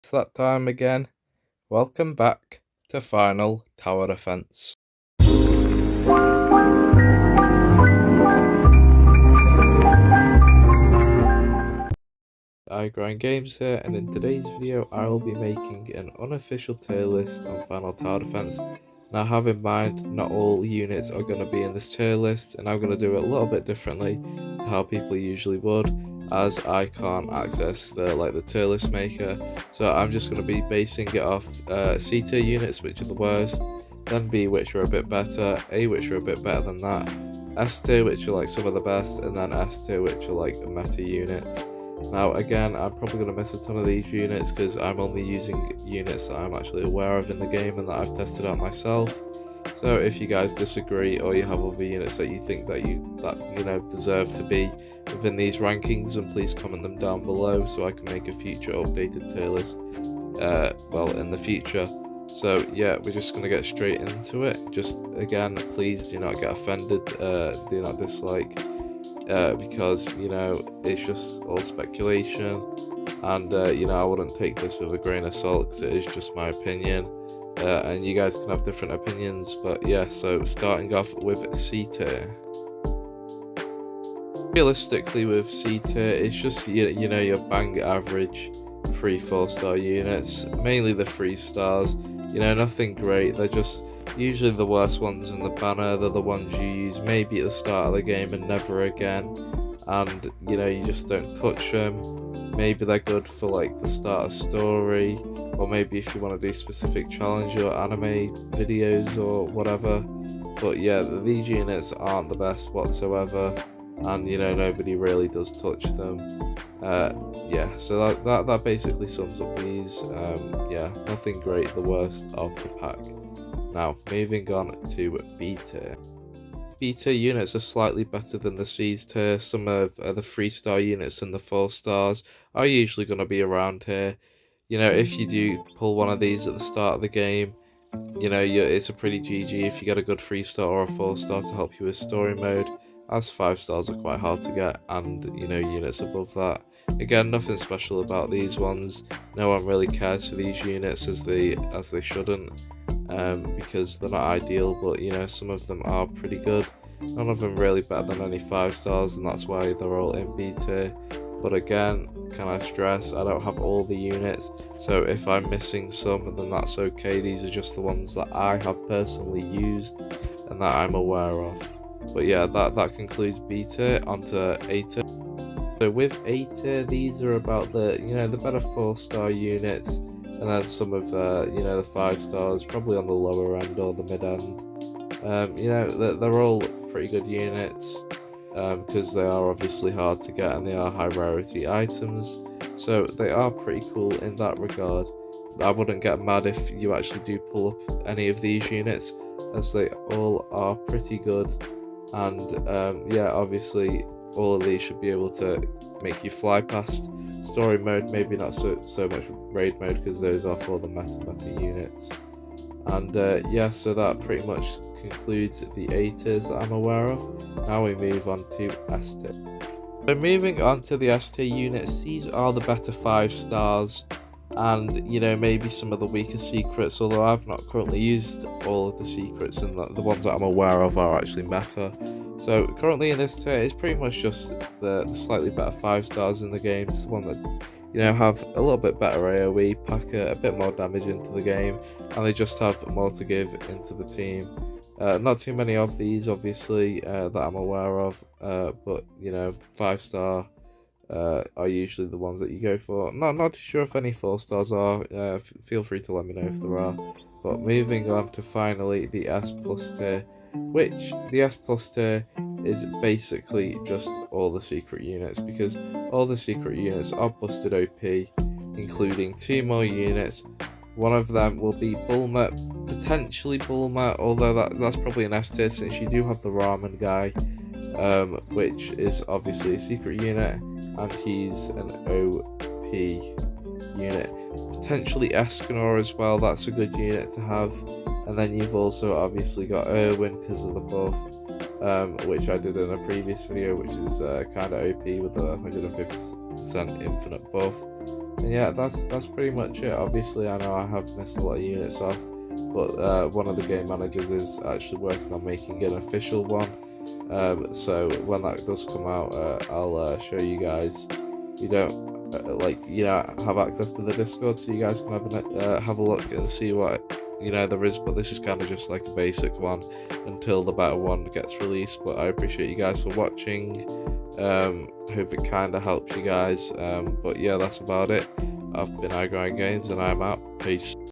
It's that time again. Welcome back to Final Tower Defense. iGrind Games here, and in today's video I will be making an unofficial tier list on Final Tower Defense. Now have in mind, not all units are going to be in this tier list, and I'm going to do it a little bit differently to how people usually would, as I can't access the tier list maker. So I'm just going to be basing it off C tier units, which are the worst, then B, which are a bit better, A, which are a bit better than that, S tier, which are like some of the best, and then S tier, which are like meta units. Now again, I'm probably going to miss a ton of these units because I'm only using units that I'm actually aware of in the game and that I've tested out myself. So if you guys disagree, or you have other units that you think that deserve to be within these rankings, then please comment them down below so I can make a future updated tier list in the future. So yeah, we're just going to get straight into it. Just again, please do not get offended, do not dislike, because it's just all speculation, and I wouldn't take this with a grain of salt because it is just my opinion, and you guys can have different opinions. But yeah, so starting off with Sita. Realistically with Sita, it's just your bang average 3-4 star units, mainly the 3 stars. Nothing great. They're just usually the worst ones in the banner. They're the ones you use maybe at the start of the game and never again, and you just don't touch them. Maybe they're good for like the start of story, or maybe if you want to do specific challenge or anime videos or whatever. But yeah, these units aren't the best whatsoever, and nobody really does touch them. Yeah, so that basically sums up these. Yeah, nothing great, the worst of the pack. Now moving on to B tier. B tier units are slightly better than the C tier. Some of the 3-star units and the 4 stars are usually going to be around here. If you do pull one of these at the start of the game, it's a pretty GG if you get a good 3-star or a 4-star to help you with story mode, as 5 stars are quite hard to get, and units above that. Again, nothing special about these ones. No one really cares for these units as they shouldn't, because they're not ideal, but some of them are pretty good. None of them really better than any 5 stars, and that's why they're all in B tier. But again, can I stress, I don't have all the units, so if I'm missing some, then that's okay. These are just the ones that I have personally used and that I'm aware of. But yeah, that concludes B tier. Onto A tier. So with A tier, these are about the the better 4-star units, and then some of the 5 stars probably on the lower end or the mid end. They're all pretty good units, because they are obviously hard to get and they are high rarity items, so they are pretty cool in that regard. I wouldn't get mad if you actually do pull up any of these units, as they all are pretty good. And yeah, obviously all of these should be able to make you fly past story mode, maybe not so much raid mode, because those are for the meta units. And yeah, so that pretty much concludes the A tiers that I'm aware of. Now we move on to S tier. So moving on to the S tier units, these are the better 5 stars, and maybe some of the weaker secrets, although I've not currently used all of the secrets, and the ones that I'm aware of are actually meta. So currently in this tier, it's pretty much just the slightly better 5 stars in the game. It's the one that have a little bit better AoE, pack a bit more damage into the game, and they just have more to give into the team. Not too many of these, obviously, that I'm aware of, but 5-star are usually the ones that you go for. Not too sure if any 4 stars are. Feel free to let me know if there are. But moving on to finally the S plus tier, which the S plus tier is basically just all the secret units, because all the secret units are busted OP, including 2 more units. One of them will be Bulma, potentially Bulma, although that's probably an S tier, since you do have the Ramen guy, which is obviously a secret unit, and he's an OP unit. Potentially Escanor as well, that's a good unit to have. And then you've also obviously got Erwin because of the buff, which I did in a previous video, which is kind of OP with a 150% infinite buff. And yeah, that's pretty much it. Obviously, I know I have missed a lot of units off, but one of the game managers is actually working on making an official one. So when that does come out, I'll show you guys. You don't have access to the Discord, so you guys can have a look and see what there is. But this is kind of just like a basic one until the better one gets released. But I appreciate you guys for watching. Hope it kind of helps you guys. But yeah, that's about it. I've been iGrind Games, and I'm out. Peace.